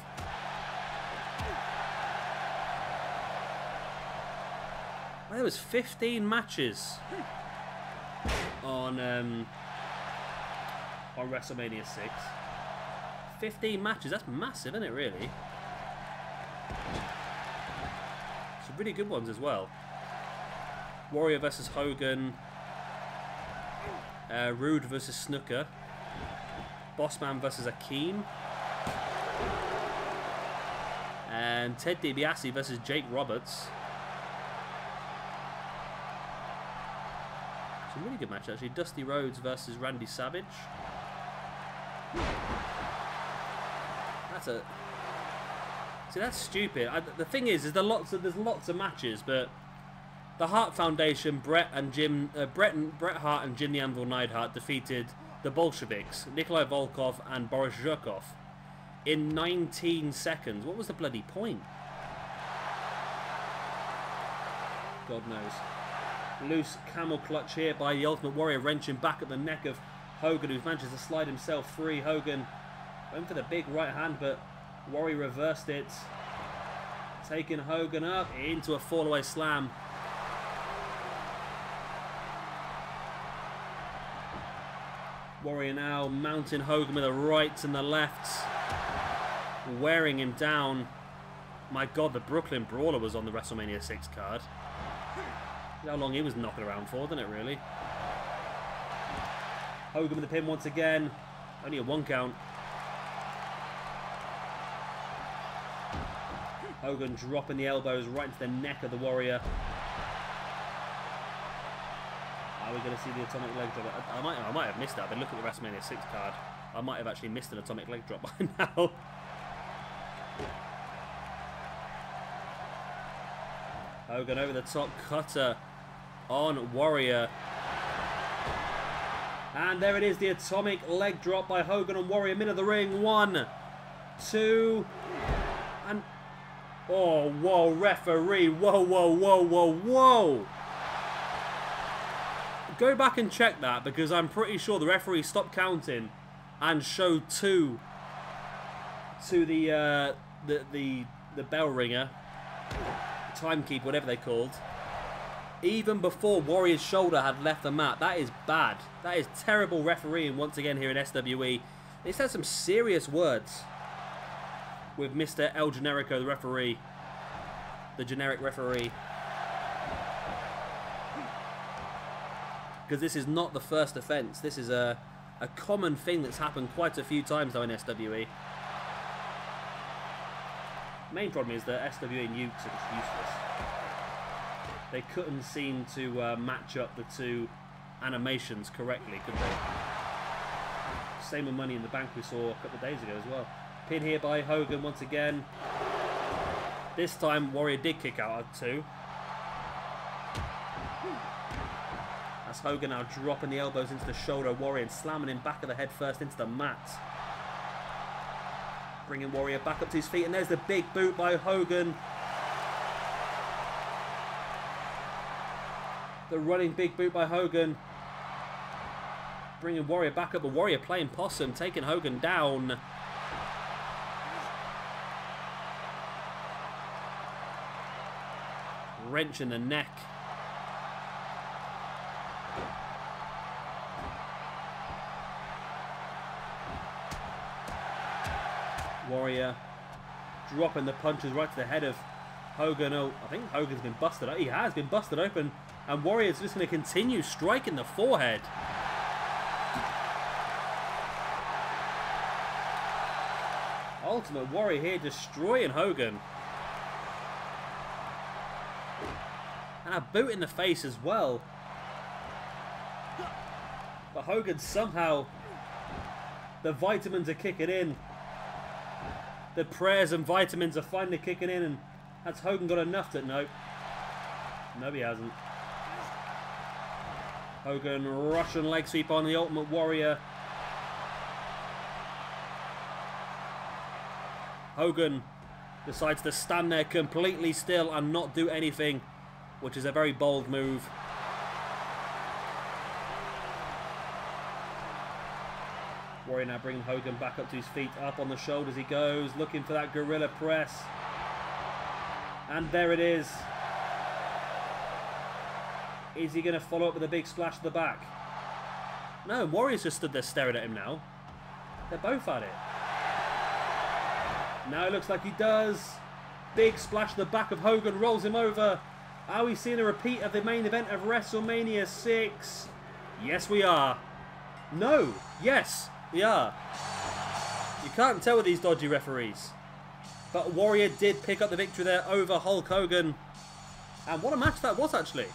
Well, there was 15 matches on WrestleMania 6. 15 matches. That's massive, isn't it, really? Some really good ones as well. Warrior versus Hogan. Rude versus Snooker. Bossman versus Akeem. And Ted DiBiase versus Jake Roberts. Some really good match, actually. Dusty Rhodes versus Randy Savage. That's a... See, that's stupid. The thing is there's lots of matches, but the Hart Foundation, Bret Hart and Jim the Anvil Neidhart defeated the Bolsheviks, Nikolai Volkov and Boris Zhukov, in 19 seconds. What was the bloody point? God knows. Loose camel clutch here by the Ultimate Warrior, wrenching back at the neck of Hogan, who's managed to slide himself free. Hogan went for the big right hand, but Warrior reversed it, taking Hogan up into a fall-away slam. Warrior now mounting Hogan with the rights and the lefts, wearing him down. My God, the Brooklyn Brawler was on the WrestleMania 6 card. How long he was knocking around for, didn't it, really? Hogan with the pin once again. Only a 1 count. Hogan dropping the elbows right into the neck of the Warrior. Are we going to see the atomic leg drop? I might have missed that. I've been looking at the WrestleMania 6 card. I might have actually missed an atomic leg drop by now. Hogan over the top cutter on Warrior. And there it is, the atomic leg drop by Hogan on Warrior. Mid of the ring. 1, 2, and... Oh, whoa, referee. Whoa, whoa, whoa, whoa, whoa. Go back and check that, because I'm pretty sure the referee stopped counting and showed 2 to the bell ringer, timekeeper, whatever they called, even before Warrior's shoulder had left the mat. That is bad. That is terrible refereeing once again here in SWE. They said some serious words with Mr. El Generico, the referee, the generic referee. Because this is not the first offence. This is a common thing that's happened quite a few times now in SWE. Main problem is that SWE and Ukes are just useless. They couldn't seem to match up the 2 animations correctly, could they? Same with Money in the Bank we saw a couple of days ago as well. Pin here by Hogan once again. This time Warrior did kick out at 2. That's Hogan now dropping the elbows into the shoulder of Warrior and slamming him back of the head first into the mat. Bringing Warrior back up to his feet, and there's the big boot by Hogan. The running big boot by Hogan. Bringing Warrior back up, but Warrior playing possum, taking Hogan down. Wrench in the neck. Warrior dropping the punches right to the head of Hogan. Oh, I think Hogan's been busted. He has been busted open, and Warrior's just going to continue striking the forehead. Ultimate Warrior here destroying Hogan. And a boot in the face as well. But Hogan somehow, the vitamins are kicking in. The prayers and vitamins are finally kicking in, and has Hogan got enough to... No. No, he hasn't. Hogan Russian leg sweep on the Ultimate Warrior. Hogan decides to stand there completely still and not do anything, which is a very bold move. Warrior now bringing Hogan back up to his feet, up on the shoulders he goes, looking for that gorilla press. And there it is. Is he going to follow up with a big splash to the back? No, Warrior's just stood there staring at him now. They're both at it. Now it looks like he does. Big splash to the back of Hogan, rolls him over. Are we seeing a repeat of the main event of WrestleMania 6? Yes, we are. No. Yes, we are. You can't tell with these dodgy referees. But Warrior did pick up the victory there over Hulk Hogan. And what a match that was, actually.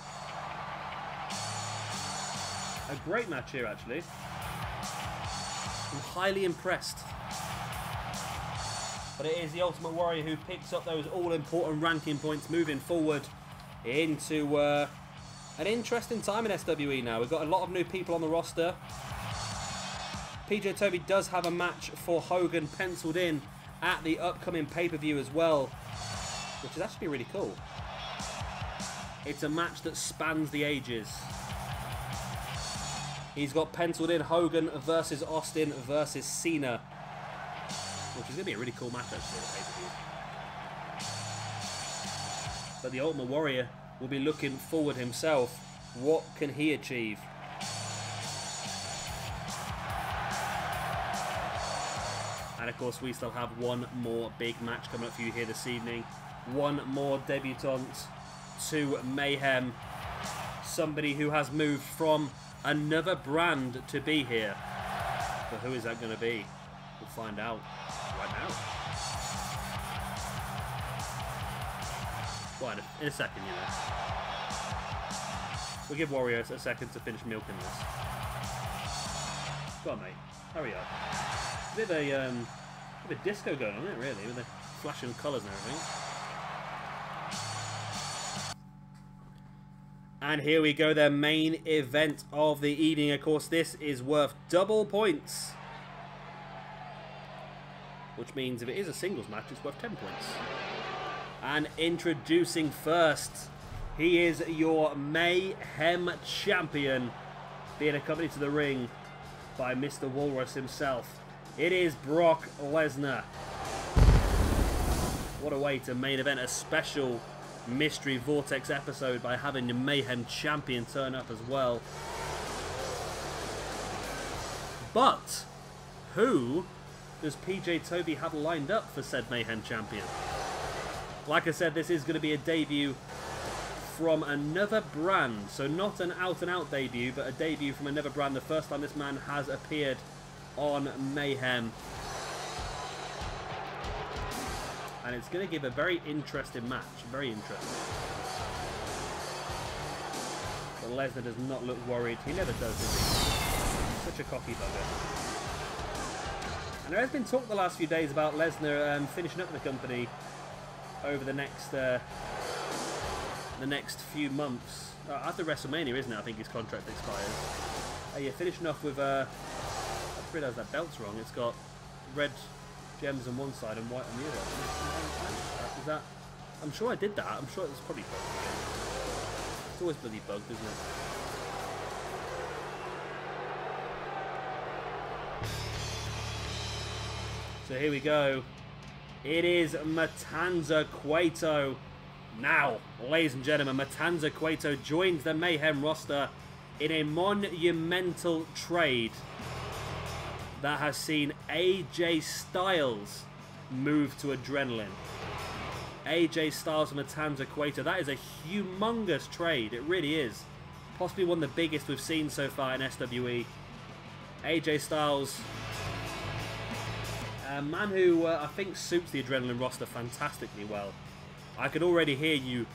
A great match here, actually. I'm highly impressed. But it is the Ultimate Warrior who picks up those all-important ranking points moving forward into an interesting time in SWE now. We've got a lot of new people on the roster. PJ Toby does have a match for Hogan penciled in at the upcoming pay-per-view as well, which is actually really cool. It's a match that spans the ages. He's got penciled in Hogan versus Austin versus Cena, which is going to be a really cool match actually at the pay-per-view. But the Ultimate Warrior will be looking forward himself. What can he achieve? And of course we still have one more big match coming up for you here this evening. One more debutant to Mayhem. Somebody who has moved from another brand to be here. But who is that going to be? We'll find out right now. Well, in a second, you know. We'll give Warrior a second to finish milking this. Go on, mate. Hurry up. A bit of a disco going on, isn't it, really? With the flashing colours and everything. And here we go, the main event of the evening. Of course, this is worth double points. Which means if it is a singles match, it's worth 10 points. And introducing first, he is your Mayhem champion, being accompanied to the ring by Mr. Walrus himself. It is Brock Lesnar. What a way to main event a special mystery Vortex episode by having the Mayhem champion turn up as well. But who does PJ Toby have lined up for said Mayhem champion? Like I said, this is going to be a debut from another brand. So not an out-and-out debut, but a debut from another brand. The first time this man has appeared on Mayhem. And it's going to give a very interesting match. Very interesting. But Lesnar does not look worried. He never does, does he? Such a cocky bugger. And there has been talk the last few days about Lesnar finishing up with the company over the next few months. After WrestleMania, isn't it? I think his contract expires. Yeah, finishing off with I just realised that belt's wrong. It's got red gems on one side and white on the other. Is that? I'm sure I did that. I'm sure it was probably bugged again. It's always bloody bugged, isn't it? So here we go. It is Matanza Cueto. Now, ladies and gentlemen, Matanza Cueto joins the Mayhem roster in a monumental trade that has seen AJ Styles move to Adrenaline. AJ Styles and Matanza Cueto. That is a humongous trade. It really is. Possibly one of the biggest we've seen so far in SWE. AJ Styles, a man who I think suits the Adrenaline roster fantastically well. I can already hear you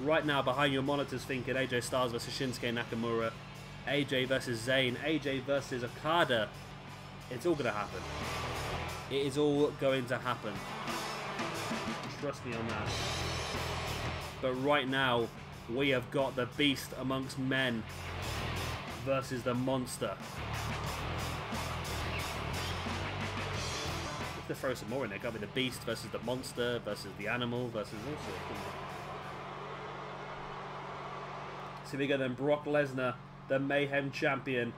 right now behind your monitors thinking AJ Styles versus Shinsuke Nakamura, AJ versus Zayn, AJ versus Okada. It's all going to happen. It is all going to happen. Trust me on that. But right now, we have got the beast amongst men versus the monster. To throw some more in there, can't be the beast versus the monster versus the animal versus all sorts. So we go then, Brock Lesnar, the Mayhem champion,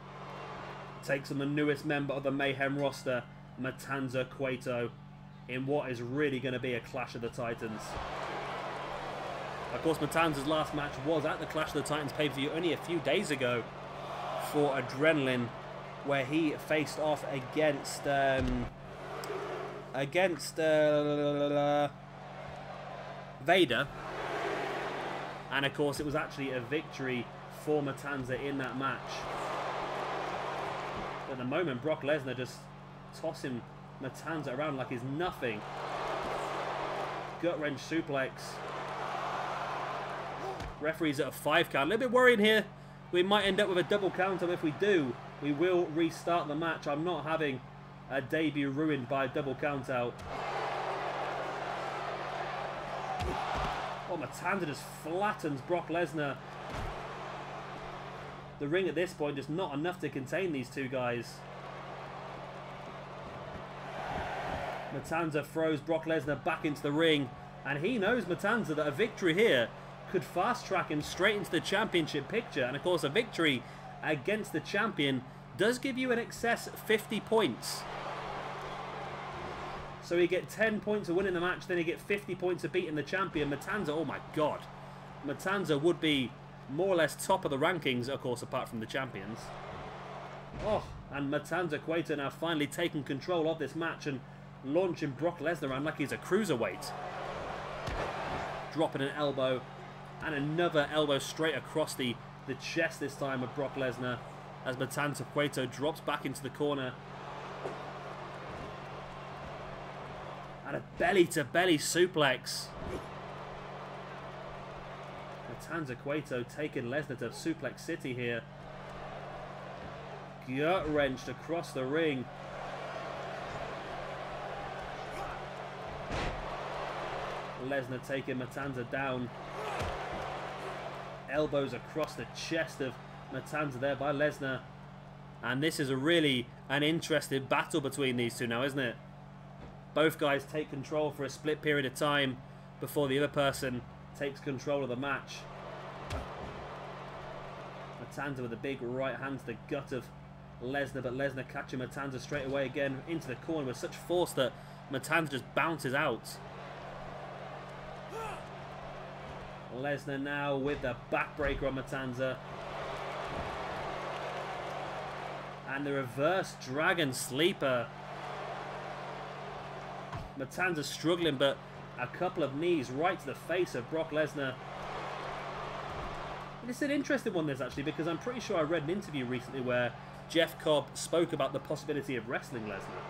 takes on the newest member of the Mayhem roster, Matanza Cueto, in what is really going to be a Clash of the Titans. Of course, Matanza's last match was at the Clash of the Titans pay-per-view only a few days ago for Adrenaline, where he faced off against against Vader. And of course, it was actually a victory for Matanza in that match. At the moment, Brock Lesnar just tossing Matanza around like he's nothing. Gut wrench suplex. Referee's at a 5 count. A little bit worrying here. We might end up with a double count, and if we do, we will restart the match. I'm not having a debut ruined by a double count out. Oh, Matanza just flattens Brock Lesnar. The ring at this point is not enough to contain these two guys. Matanza throws Brock Lesnar back into the ring, and he knows, Matanza, that a victory here could fast track him straight into the championship picture. And of course, a victory against the champion does give you an excess 50 points. So you get 10 points of winning the match, then you get 50 points of beating the champion. Matanza, oh my god. Matanza would be more or less top of the rankings, of course, apart from the champions. Oh, and Matanza Cueto now finally taking control of this match and launching Brock Lesnar around like he's a cruiserweight. Dropping an elbow, and another elbow straight across the chest this time of Brock Lesnar as Matanza Cueto drops back into the corner. And a belly-to-belly suplex. Matanza Cueto taking Lesnar to Suplex City here. Gut-wrenched across the ring. Lesnar taking Matanza down. Elbows across the chest of Matanza there by Lesnar. And this is really an interesting battle between these two now, isn't it? Both guys take control for a split period of time before the other person takes control of the match. Matanza with a big right hand to the gut of Lesnar, but Lesnar catching Matanza straight away again into the corner with such force that Matanza just bounces out. Lesnar now with the backbreaker on Matanza. And the reverse dragon sleeper. Matanza struggling, but a couple of knees right to the face of Brock Lesnar. It's an interesting one, this, actually, because I'm pretty sure I read an interview recently where Jeff Cobb spoke about the possibility of wrestling Lesnar.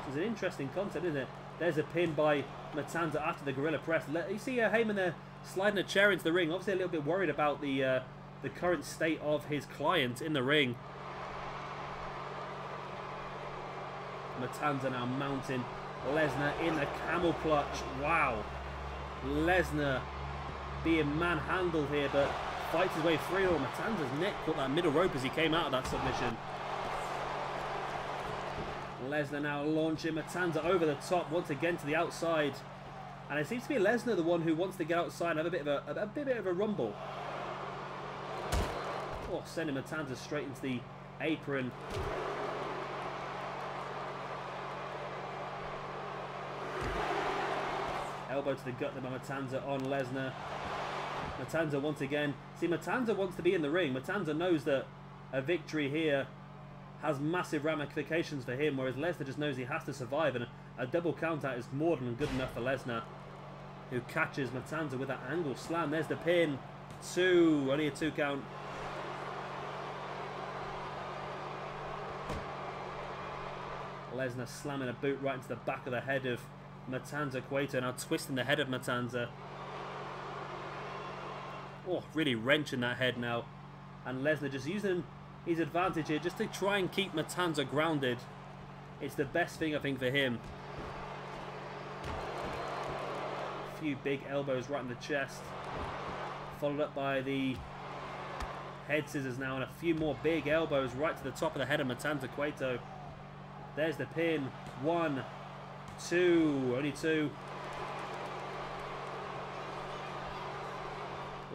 It's an interesting concept, isn't it? There's a pin by Matanza after the Gorilla Press. You see Heyman there sliding a chair into the ring. Obviously a little bit worried about the current state of his client in the ring. Matanza now mounting Lesnar in the camel clutch. Wow. Lesnar being manhandled here, but fights his way through. Oh, Matanza's neck caught that middle rope as he came out of that submission. Lesnar now launching Matanza over the top once again to the outside. And it seems to be Lesnar the one who wants to get outside and have a bit of a rumble. Oh, sending Matanza straight into the apron. Elbow to the gut there by Matanza on Lesnar. Matanza once again. See, Matanza wants to be in the ring. Matanza knows that a victory here has massive ramifications for him, whereas Lesnar just knows he has to survive, and a double count out is more than good enough for Lesnar, who catches Matanza with that angle slam. There's the pin. Only a 2 count. Lesnar slamming a boot right into the back of the head of Matanza Cueto, now twisting the head of Matanza. Oh, really wrenching that head now. And Lesnar just using his advantage here just to try and keep Matanza grounded. It's the best thing, I think, for him. A few big elbows right in the chest. Followed up by the head scissors now, and a few more big elbows right to the top of the head of Matanza Cueto. There's the pin. 1, 2, only 2.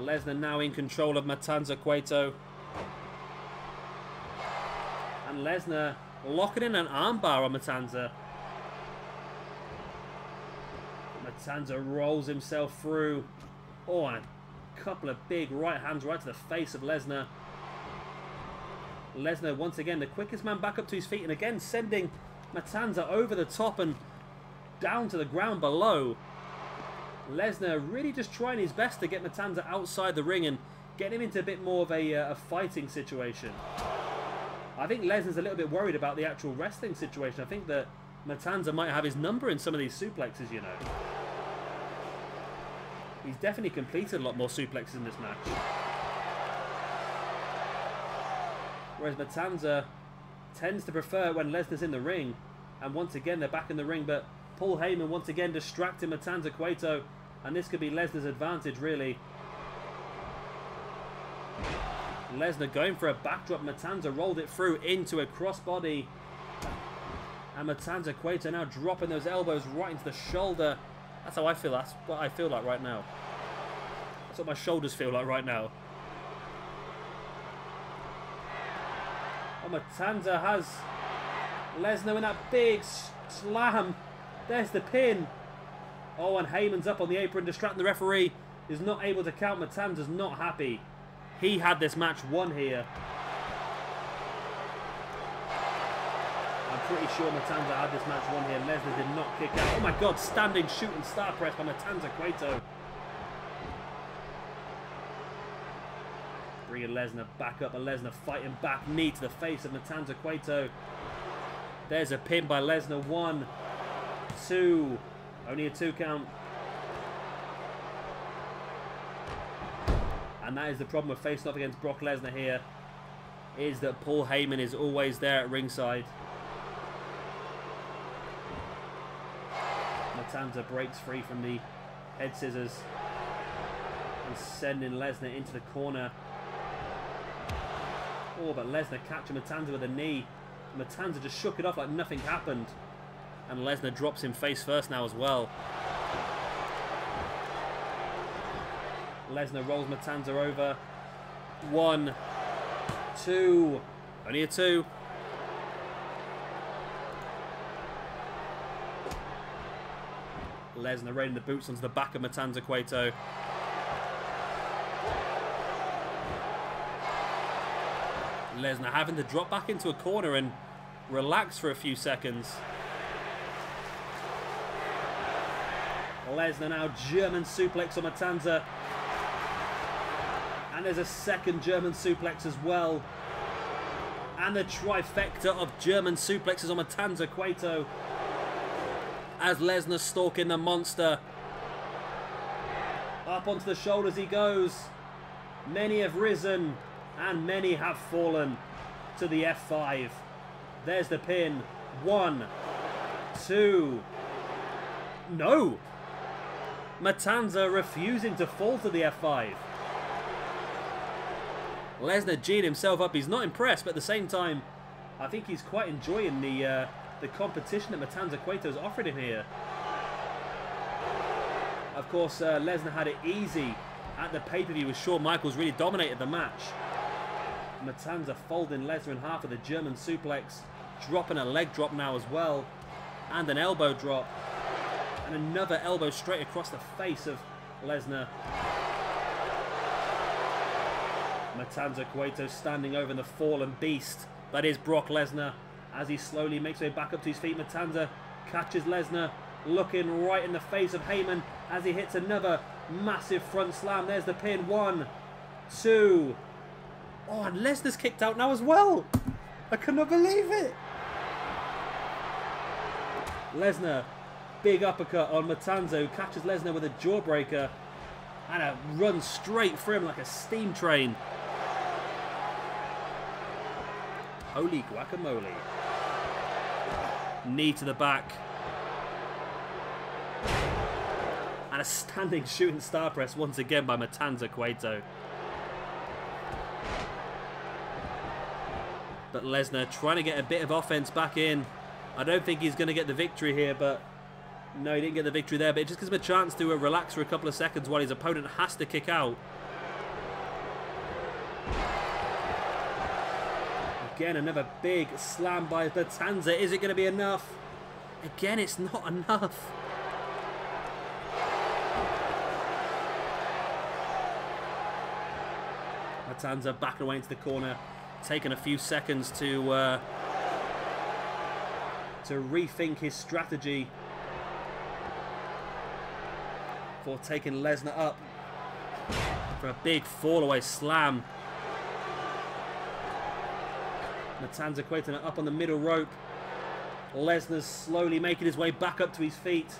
Lesnar now in control of Matanza Cueto. And Lesnar locking in an armbar on Matanza. Matanza rolls himself through. Oh, and a couple of big right hands right to the face of Lesnar. Lesnar once again the quickest man back up to his feet, and again sending Matanza over the top and down to the ground below. Lesnar really just trying his best to get Matanza outside the ring and get him into a bit more of a fighting situation. I think Lesnar's a little bit worried about the actual wrestling situation. I think that Matanza might have his number in some of these suplexes, you know. He's definitely completed a lot more suplexes in this match. Whereas Matanza tends to prefer when Lesnar's in the ring. And once again, they're back in the ring. But Paul Heyman once again distracting Matanza Cueto. And this could be Lesnar's advantage, really. Lesnar going for a backdrop. Matanza rolled it through into a crossbody. And Matanza Cueto now dropping those elbows right into the shoulder. That's how I feel. That's what I feel like right now. That's what my shoulders feel like right now. Oh, Matanza has Lesnar in that big slam. There's the pin. Oh, and Heyman's up on the apron, distracting the referee. Is not able to count. Matanza's not happy. He had this match won here. I'm pretty sure Matanza had this match won here. Lesnar did not kick out. Oh my God, standing shooting star press by Matanza Cueto. Bringing Lesnar back up, and Lesnar fighting back. Knee to the face of Matanza Cueto. There's a pin by Lesnar. 1, 2. Only a 2 count. And that is the problem with facing off against Brock Lesnar here. Is that Paul Heyman is always there at ringside. Matanza breaks free from the head scissors. And sending Lesnar into the corner. Oh, but Lesnar catching Matanza with a knee. Matanza just shook it off like nothing happened. And Lesnar drops him face first now as well. Lesnar rolls Matanza over. 1, 2. Only a 2. Lesnar raining the boots onto the back of Matanza Cueto. Lesnar having to drop back into a corner and relax for a few seconds. Lesnar now German suplex on Matanza. And there's a second German suplex as well. And the trifecta of German suplexes on Matanza Cueto. As Lesnar stalking the monster. Up onto the shoulders he goes. Many have risen. And many have fallen to the F5. There's the pin. 1, 2. No! Matanza refusing to fall to the F5. Lesnar G'd himself up. He's not impressed, but at the same time, I think he's quite enjoying the competition that Matanza Cueto's offered him here. Of course, Lesnar had it easy at the pay-per-view with Shawn Michaels, really dominated the match. Matanza folding Lesnar in half with a German suplex, dropping a leg drop now as well, and an elbow drop, and another elbow straight across the face of Lesnar. Matanza Cueto standing over the fallen beast that is Brock Lesnar as he slowly makes his way back up to his feet. Matanza catches Lesnar, looking right in the face of Heyman as he hits another massive front slam. There's the pin. 1, 2. Oh, and Lesnar's kicked out now as well. I could not believe it. Lesnar, big uppercut on Matanza, who catches Lesnar with a jawbreaker and a run straight for him like a steam train. Holy guacamole. Knee to the back. And a standing shooting star press once again by Matanza Cueto. But Lesnar trying to get a bit of offense back in. I don't think he's going to get the victory here, but no, he didn't get the victory there. But it just gives him a chance to relax for a couple of seconds while his opponent has to kick out. Again, another big slam by Matanza. Is it going to be enough? Again, it's not enough. Matanza backing away into the corner, taking a few seconds to to rethink his strategy for taking Lesnar up for a big fall-away slam. Matanza Cueto up on the middle rope. Lesnar's slowly making his way back up to his feet.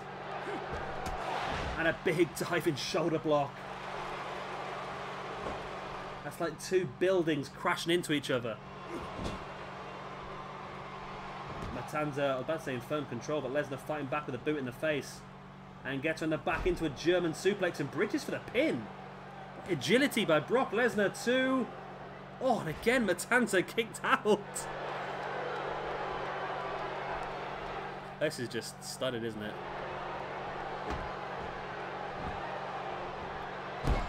And a big diving shoulder block. That's like two buildings crashing into each other. Matanza, I was about to say in firm control, but Lesnar fighting back with a boot in the face. And gets on the back into a German suplex and bridges for the pin. Agility by Brock Lesnar too. Oh, and again Matanza kicked out. This is just studded, isn't it?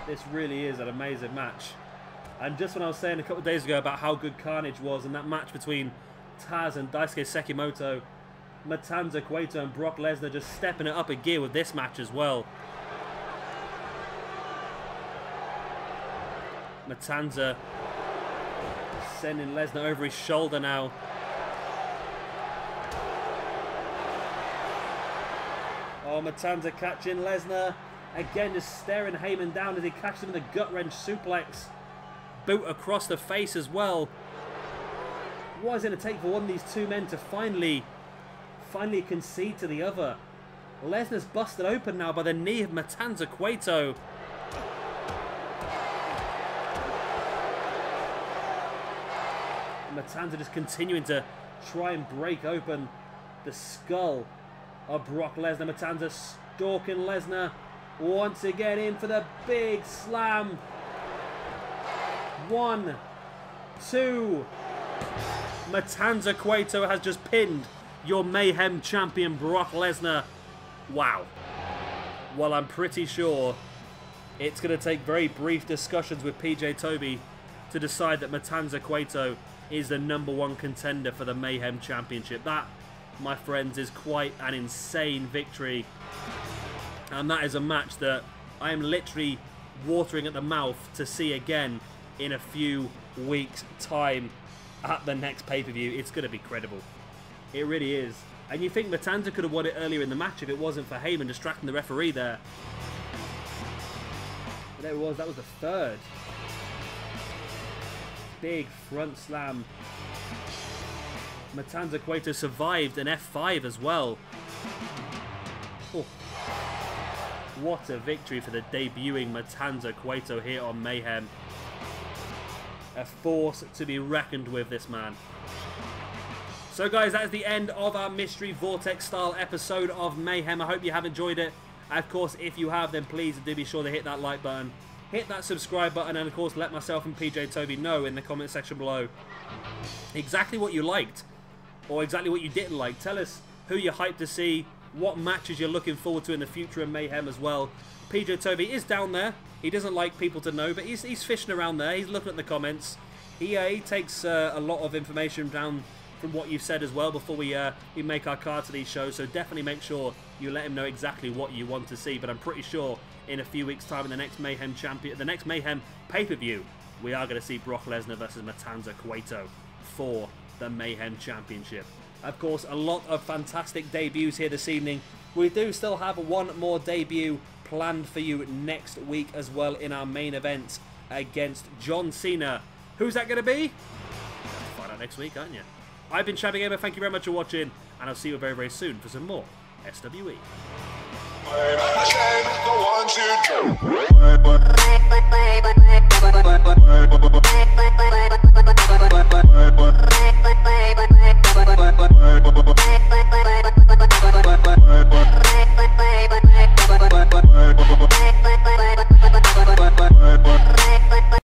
This really is an amazing match. And just when I was saying a couple of days ago about how good Carnage was in that match between Taz and Daisuke Sekimoto, Matanza Cueto and Brock Lesnar just stepping it up a gear with this match as well. Matanza sending Lesnar over his shoulder now. Oh, Matanza catching Lesnar. Again, just staring Heyman down as he catches him in the gut wrench suplex. Boot across the face as well. What is it going to take for one of these two men to finally concede to the other? Lesnar's busted open now by the knee of Matanza Cueto. Matanza just continuing to try and break open the skull of Brock Lesnar. Matanza stalking Lesnar once again in for the big slam. 1, 2. Matanza Cueto has just pinned your Mayhem champion Brock Lesnar. Wow. Well, I'm pretty sure it's going to take very brief discussions with PJ Toby to decide that Matanza Cueto is the #1 contender for the Mayhem Championship. That, my friends, is quite an insane victory. And that is a match that I am literally watering at the mouth to see again in a few weeks' time at the next pay-per-view. It's going to be credible. It really is. And you think Matanza could have won it earlier in the match if it wasn't for Heyman distracting the referee there. But there it was. That was the third. Big front slam. Matanza Cueto survived an F5 as well. Oh. What a victory for the debuting Matanza Cueto here on Mayhem. A force to be reckoned with, this man. So guys, that is the end of our Mystery Vortex style episode of Mayhem. I hope you have enjoyed it. Of course, if you have, then please do be sure to hit that like button. Hit that subscribe button, and of course let myself and PJ Toby know in the comment section below exactly what you liked or exactly what you didn't like. Tell us who you're hyped to see, what matches you're looking forward to in the future in Mayhem as well. PJ Toby is down there. He doesn't like people to know, but he's fishing around there. He's looking at the comments. He takes a lot of information down from what you've said as well before we make our card to these shows. So definitely make sure you let him know exactly what you want to see. But I'm pretty sure in a few weeks' time, in the next Mayhem pay-per-view, we are going to see Brock Lesnar versus Matanza Cueto for the Mayhem Championship. Of course, a lot of fantastic debuts here this evening. We do still have one more debut planned for you next week as well in our main event against John Cena. Who's that going to be? Find out next week, aren't you? I've been Shabby Gamer. Thank you very much for watching, and I'll see you very, very soon for some more SWE.